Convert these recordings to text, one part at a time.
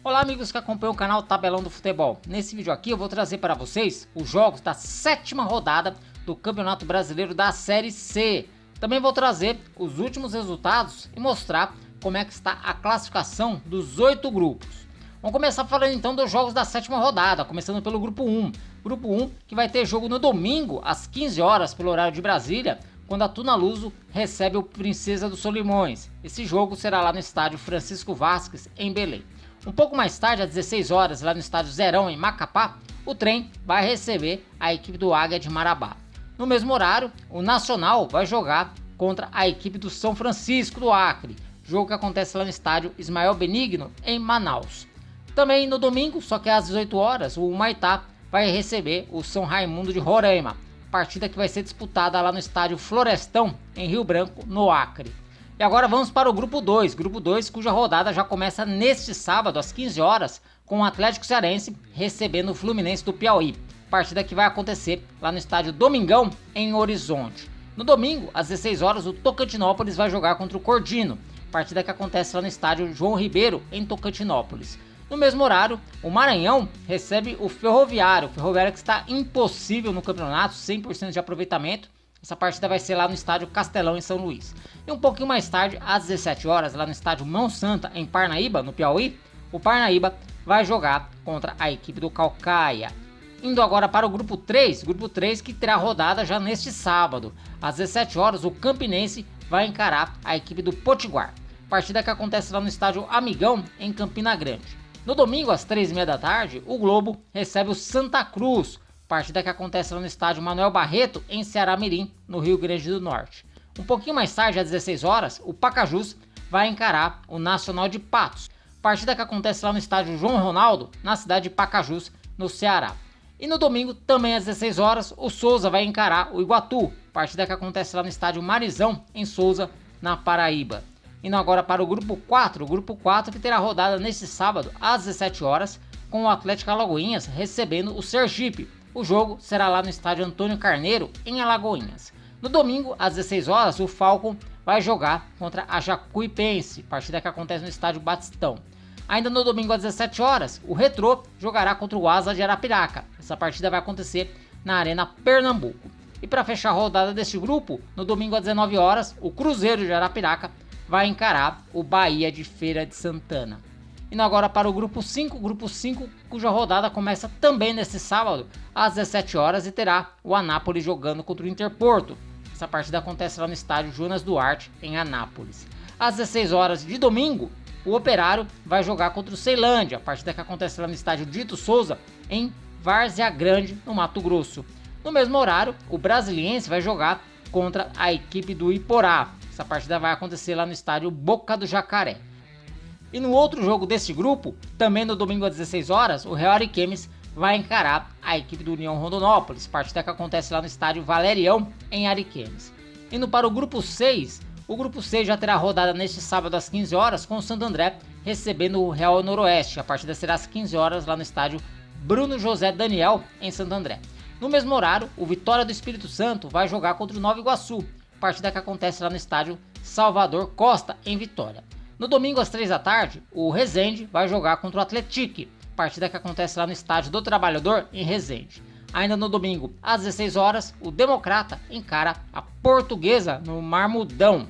Olá amigos que acompanham o canal Tabelão do Futebol. Nesse vídeo aqui eu vou trazer para vocês os jogos da 7ª rodada do Campeonato Brasileiro da Série C. Também vou trazer os últimos resultados e mostrar como é que está a classificação dos 8 grupos. Vamos começar falando então dos jogos da 7ª rodada, começando pelo grupo 1. Grupo 1 que vai ter jogo no domingo às 15 horas pelo horário de Brasília, quando a Tunaluso recebe o Princesa dos Solimões. Esse jogo será lá no estádio Francisco Vasques, em Belém. Um pouco mais tarde, às 16 horas, lá no estádio Zerão, em Macapá, o Trem vai receber a equipe do Águia de Marabá. No mesmo horário, o Nacional vai jogar contra a equipe do São Francisco do Acre, jogo que acontece lá no estádio Ismael Benigno, em Manaus. Também no domingo, só que às 18 horas, o Humaitá vai receber o São Raimundo de Roraima, partida que vai ser disputada lá no estádio Florestão, em Rio Branco, no Acre. E agora vamos para o grupo 2, cuja rodada já começa neste sábado às 15 horas, com o Atlético Cearense recebendo o Fluminense do Piauí, partida que vai acontecer lá no estádio Domingão, em Horizonte. No domingo, às 16 horas, o Tocantinópolis vai jogar contra o Cordino, partida que acontece lá no estádio João Ribeiro, em Tocantinópolis. No mesmo horário, o Maranhão recebe o Ferroviário que está impossível no campeonato, 100% de aproveitamento. Essa partida vai ser lá no estádio Castelão, em São Luís. E um pouquinho mais tarde, às 17 horas, lá no estádio Mão Santa, em Parnaíba, no Piauí, o Parnaíba vai jogar contra a equipe do Caucaia. Indo agora para o grupo 3 que terá rodada já neste sábado. Às 17 horas, o Campinense vai encarar a equipe do Potiguar. Partida que acontece lá no estádio Amigão, em Campina Grande. No domingo, às 3h30 da tarde, o Globo recebe o Santa Cruz, partida que acontece lá no estádio Manuel Barreto, em Ceará Mirim, no Rio Grande do Norte. Um pouquinho mais tarde, às 16 horas, o Pacajus vai encarar o Nacional de Patos, partida que acontece lá no estádio João Ronaldo, na cidade de Pacajus, no Ceará. E no domingo, também às 16 horas, o Souza vai encarar o Iguatu, partida que acontece lá no estádio Marizão, em Souza, na Paraíba. Indo agora para o grupo 4, que terá rodada neste sábado, às 17 horas, com o Atlético Alagoinhas recebendo o Sergipe. O jogo será lá no estádio Antônio Carneiro, em Alagoinhas. No domingo, às 16 horas, o Falcon vai jogar contra a Jacuipense, partida que acontece no estádio Batistão. Ainda no domingo, às 17 horas, o Retrô jogará contra o Asa de Arapiraca. Essa partida vai acontecer na Arena Pernambuco. E para fechar a rodada deste grupo, no domingo, às 19 horas, o Cruzeiro de Arapiraca vai encarar o Bahia de Feira de Santana. Indo agora para o grupo 5, cuja rodada começa também neste sábado, às 17 horas, e terá o Anápolis jogando contra o Interporto. Essa partida acontece lá no estádio Jonas Duarte, em Anápolis. Às 16 horas de domingo, o Operário vai jogar contra o Ceilândia, partida que acontece lá no estádio Dito Souza, em Várzea Grande, no Mato Grosso. No mesmo horário, o Brasiliense vai jogar contra a equipe do Iporá. Essa partida vai acontecer lá no estádio Boca do Jacaré. E no outro jogo deste grupo, também no domingo às 16 horas, o Real Ariquemes vai encarar a equipe do União Rondonópolis, partida que acontece lá no estádio Valerião, em Ariquemes. Indo para o grupo 6 já terá rodada neste sábado às 15 horas, com o Santo André recebendo o Real Noroeste. A partida será às 15 horas lá no estádio Bruno José Daniel, em Santo André. No mesmo horário, o Vitória do Espírito Santo vai jogar contra o Nova Iguaçu, partida que acontece lá no estádio Salvador Costa, em Vitória. No domingo às 3 da tarde, o Resende vai jogar contra o Atlético, partida que acontece lá no estádio do Trabalhador, em Resende. Ainda no domingo às 16 horas, o Democrata encara a Portuguesa no Marmudão.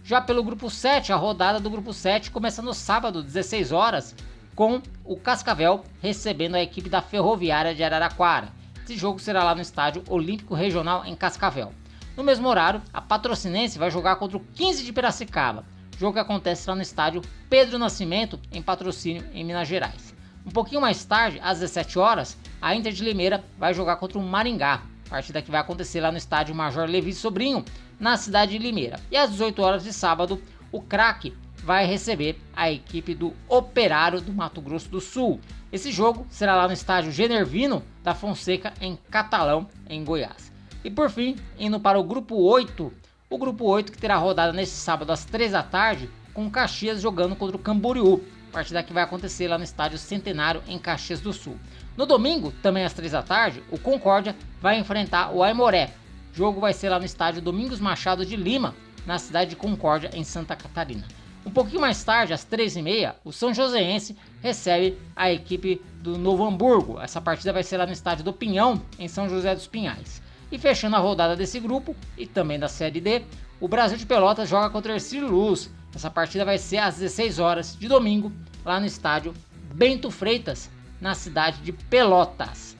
Já pelo grupo 7, a rodada do grupo 7 começa no sábado, 16 horas, com o Cascavel recebendo a equipe da Ferroviária de Araraquara. Esse jogo será lá no estádio Olímpico Regional, em Cascavel. No mesmo horário, a Patrocinense vai jogar contra o 15 de Piracicaba, jogo que acontece lá no estádio Pedro Nascimento, em Patrocínio, em Minas Gerais. Um pouquinho mais tarde, às 17 horas, a Inter de Limeira vai jogar contra o Maringá, partida que vai acontecer lá no estádio Major Levi Sobrinho, na cidade de Limeira. E às 18 horas de sábado, o Craque vai receber a equipe do Operário do Mato Grosso do Sul. Esse jogo será lá no estádio Genervino da Fonseca, em Catalão, em Goiás. E por fim, indo para o grupo 8, que terá rodada neste sábado às 3 da tarde, com o Caxias jogando contra o Camboriú, partida que vai acontecer lá no estádio Centenário, em Caxias do Sul. No domingo, também às 3 da tarde, o Concórdia vai enfrentar o Aimoré. O jogo vai ser lá no estádio Domingos Machado de Lima, na cidade de Concórdia, em Santa Catarina. Um pouquinho mais tarde, às 13h30, o São Joséense recebe a equipe do Novo Hamburgo. Essa partida vai ser lá no estádio do Pinhão, em São José dos Pinhais. E fechando a rodada desse grupo, e também da Série D, o Brasil de Pelotas joga contra o Ercílio Luz. Essa partida vai ser às 16 horas de domingo, lá no estádio Bento Freitas, na cidade de Pelotas.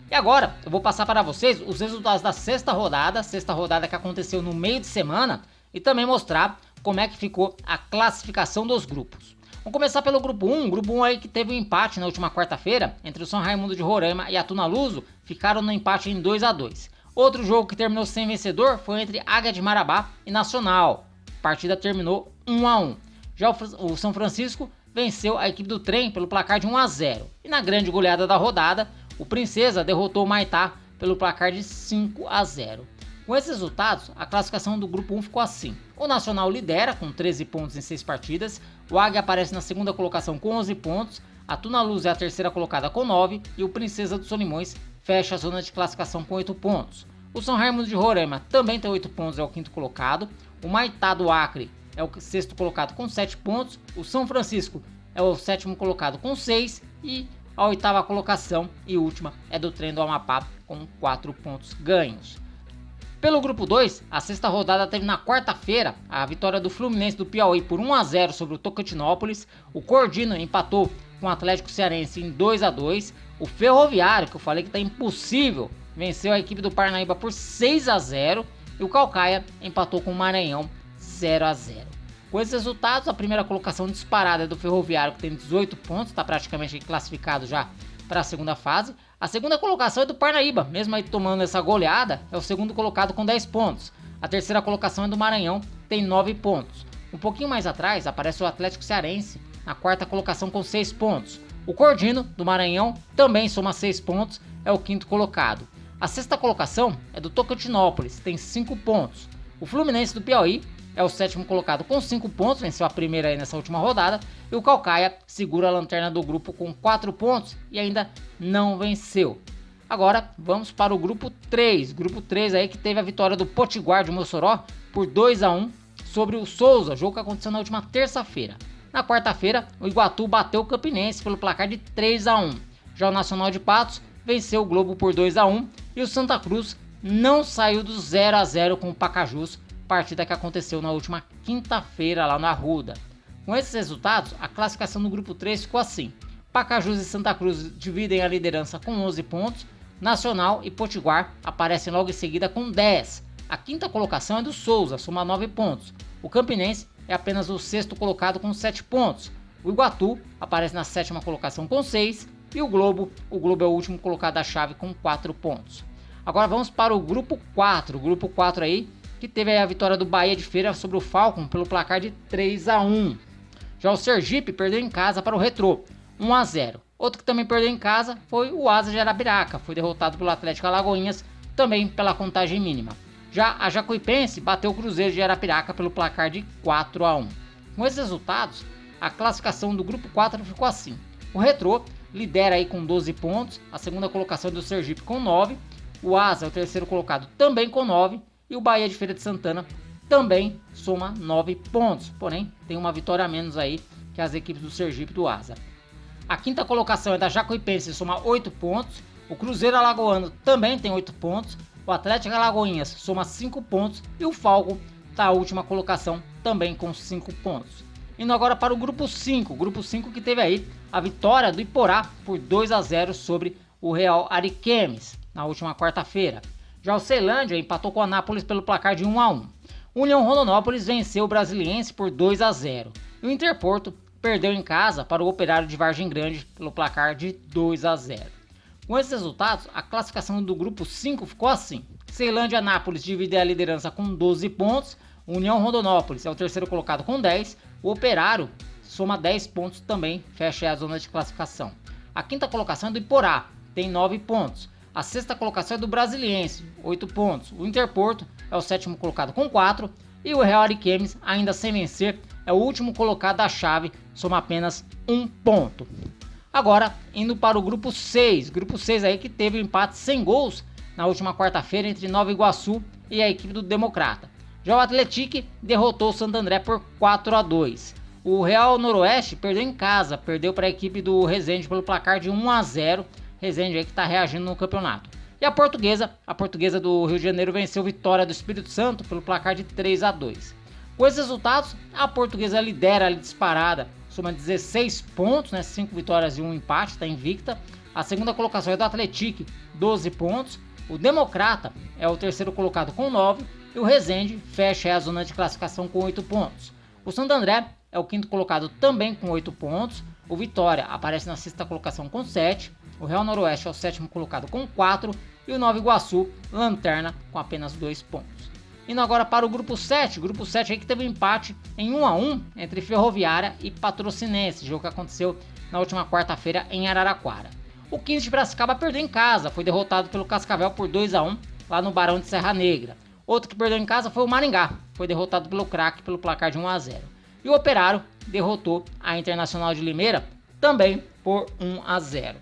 E agora, eu vou passar para vocês os resultados da sexta rodada que aconteceu no meio de semana, e também mostrar como é que ficou a classificação dos grupos. Vamos começar pelo grupo 1, grupo 1 aí que teve um empate na última quarta-feira, entre o São Raimundo de Roraima e a Tunaluso, ficaram no empate em 2-2. Outro jogo que terminou sem vencedor foi entre Águia de Marabá e Nacional. A partida terminou 1-1. Já o São Francisco venceu a equipe do Trem pelo placar de 1-0. E na grande goleada da rodada, o Princesa derrotou o Maitá pelo placar de 5-0. Com esses resultados, a classificação do grupo 1 ficou assim. O Nacional lidera com 13 pontos em 6 partidas, o Águia aparece na segunda colocação com 11 pontos, a Tunaluso é a terceira colocada com 9 e o Princesa dos Solimões fecha a zona de classificação com 8 pontos. O São Raimundo de Roraima também tem 8 pontos, é o quinto colocado. O Maitá do Acre é o sexto colocado com 7 pontos. O São Francisco é o sétimo colocado com 6 e a oitava colocação e última é do Trem do Amapá com 4 pontos ganhos. Pelo grupo 2, a sexta rodada teve na quarta-feira a vitória do Fluminense do Piauí por 1-0 sobre o Tocantinópolis. O Cordino empatou com o Atlético Cearense em 2-2. O Ferroviário, que eu falei que tá impossível, venceu a equipe do Parnaíba por 6-0. E o Caucaia empatou com o Maranhão 0-0. Com esses resultados, a primeira colocação disparada é do Ferroviário, que tem 18 pontos, está praticamente classificado já para a segunda fase. A segunda colocação é do Parnaíba, mesmo aí tomando essa goleada, é o segundo colocado com 10 pontos. A terceira colocação é do Maranhão, tem 9 pontos. Um pouquinho mais atrás aparece o Atlético Cearense, na quarta colocação com 6 pontos. O Cordino, do Maranhão, também soma 6 pontos, é o quinto colocado. A sexta colocação é do Tocantinópolis, tem 5 pontos. O Fluminense do Piauí é o sétimo colocado com 5 pontos, venceu a primeira aí nessa última rodada. E o Caucaia segura a lanterna do grupo com 4 pontos e ainda não venceu. Agora vamos para o grupo 3. Grupo 3 aí que teve a vitória do Potiguar de Mossoró por 2-1 sobre o Souza, jogo que aconteceu na última terça-feira. Na quarta-feira, o Iguatu bateu o Campinense pelo placar de 3-1. Já o Nacional de Patos venceu o Globo por 2-1 e o Santa Cruz não saiu do 0-0 com o Pacajus, partida que aconteceu na última quinta-feira lá no Arruda. Com esses resultados, a classificação do grupo 3 ficou assim. Pacajus e Santa Cruz dividem a liderança com 11 pontos, Nacional e Potiguar aparecem logo em seguida com 10. A quinta colocação é do Souza, soma 9 pontos. O Campinense é apenas o sexto colocado com 7 pontos. O Iguatu aparece na sétima colocação com 6 e o Globo é o último colocado da chave com 4 pontos. Agora vamos para o grupo 4. O grupo 4 aí que teve a vitória do Bahia de Feira sobre o Falcon pelo placar de 3-1. Já o Sergipe perdeu em casa para o Retrô, 1-0. Outro que também perdeu em casa foi o Asa de Arapiraca, foi derrotado pelo Atlético Alagoinhas, também pela contagem mínima. Já a Jacuipense bateu o Cruzeiro de Arapiraca pelo placar de 4-1. Com esses resultados, a classificação do grupo 4 ficou assim. O Retrô lidera aí com 12 pontos, a segunda colocação é do Sergipe com 9, o Asa é o terceiro colocado também com 9, e o Bahia de Feira de Santana também soma 9 pontos, porém tem uma vitória a menos aí que as equipes do Sergipe e do Asa. A quinta colocação é da Jacuipense, soma 8 pontos, o Cruzeiro Alagoano também tem 8 pontos, o Atlético Alagoinhas soma 5 pontos e o Falcon está a última colocação também com 5 pontos. Indo agora para o grupo 5 que teve aí a vitória do Iporá por 2-0 sobre o Real Ariquemes na última quarta-feira. Já o Ceilândia empatou com o Anápolis pelo placar de 1-1. O União Rondonópolis venceu o Brasiliense por 2-0. E o Interporto perdeu em casa para o Operário de Vargem Grande pelo placar de 2-0. Com esses resultados, a classificação do grupo 5 ficou assim. Ceilândia e Anápolis dividem a liderança com 12 pontos. O União Rondonópolis é o terceiro colocado com 10. O Operário soma 10 pontos também, fecha a zona de classificação. A quinta colocação é do Iporá, tem 9 pontos. A sexta colocação é do Brasiliense, 8 pontos. O Interporto é o sétimo colocado com 4. E o Real Ariquemes, ainda sem vencer, é o último colocado da chave, soma apenas 1 ponto. Agora, indo para o grupo 6. Grupo 6 aí que teve um empate sem gols na última quarta-feira entre Nova Iguaçu e a equipe do Democrata. Já o Atlético derrotou o Santo André por 4-2. O Real Noroeste perdeu em casa, perdeu para a equipe do Resende pelo placar de 1-0. Resende aí que está reagindo no campeonato. E a portuguesa do Rio de Janeiro venceu a Vitória do Espírito Santo pelo placar de 3-2. Com esses resultados, a portuguesa lidera ali disparada, soma 16 pontos, 5 vitórias e 1 empate, está invicta. A segunda colocação é do Atlético, 12 pontos. O Democrata é o terceiro colocado com 9 e o Resende fecha a zona de classificação com 8 pontos. O Santo André é o quinto colocado também com 8 pontos. O Vitória aparece na sexta colocação com 7. O Real Noroeste é o sétimo colocado com 4 e o Nova Iguaçu, lanterna, com apenas 2 pontos. Indo agora para o grupo 7, aí que teve um empate em 1-1 entre Ferroviária e Patrocinense, jogo que aconteceu na última quarta-feira em Araraquara. O 15 de Piracicaba perdeu em casa, foi derrotado pelo Cascavel por 2-1 lá no Barão de Serra Negra. Outro que perdeu em casa foi o Maringá, foi derrotado pelo Craque pelo placar de 1-0. E o Operário derrotou a Internacional de Limeira também por 1-0.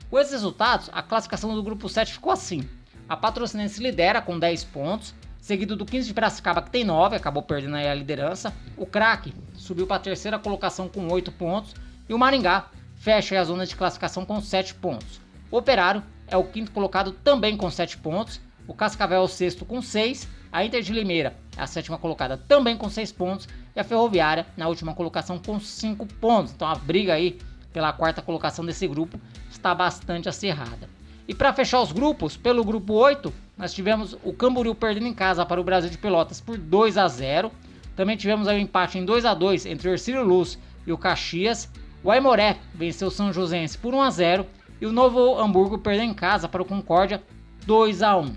Com esses resultados, a classificação do grupo 7 ficou assim. A Patrocinense lidera com 10 pontos, seguido do 15 de Piracicaba que tem 9, acabou perdendo aí a liderança. O Craque subiu para a terceira colocação com 8 pontos e o Maringá fecha a zona de classificação com 7 pontos. O Operário é o quinto colocado também com 7 pontos, o Cascavel é o sexto com 6, a Inter de Limeira é a sétima colocada também com 6 pontos e a Ferroviária na última colocação com 5 pontos. Então a briga aí pela quarta colocação desse grupo está bastante acirrada. E para fechar os grupos, pelo grupo 8, nós tivemos o Camboriú perdendo em casa para o Brasil de Pelotas por 2-0. Também tivemos aí um empate em 2-2 entre o Ercílio Luz e o Caxias. O Aimoré venceu o São Joséense por 1-0 e o Novo Hamburgo perdeu em casa para o Concórdia 2-1.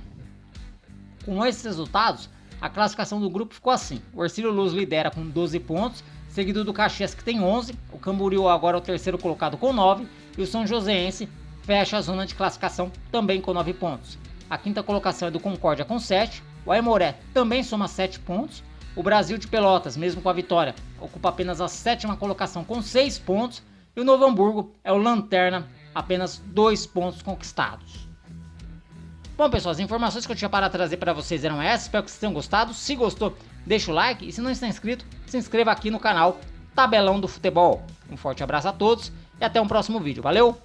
Com esses resultados, a classificação do grupo ficou assim. O Ercílio Luz lidera com 12 pontos, seguido do Caxias que tem 11, o Camboriú agora é o terceiro colocado com 9 e o São Joséense fecha a zona de classificação também com 9 pontos. A quinta colocação é do Concórdia com 7, o Aimoré também soma 7 pontos, o Brasil de Pelotas, mesmo com a vitória, ocupa apenas a sétima colocação com 6 pontos e o Novo Hamburgo é o lanterna, apenas 2 pontos conquistados. Bom pessoal, as informações que eu tinha para trazer para vocês eram essas, espero que vocês tenham gostado. Se gostou, deixa o like e se não está inscrito, se inscreva aqui no canal Tabelão do Futebol. Um forte abraço a todos e até um próximo vídeo, valeu!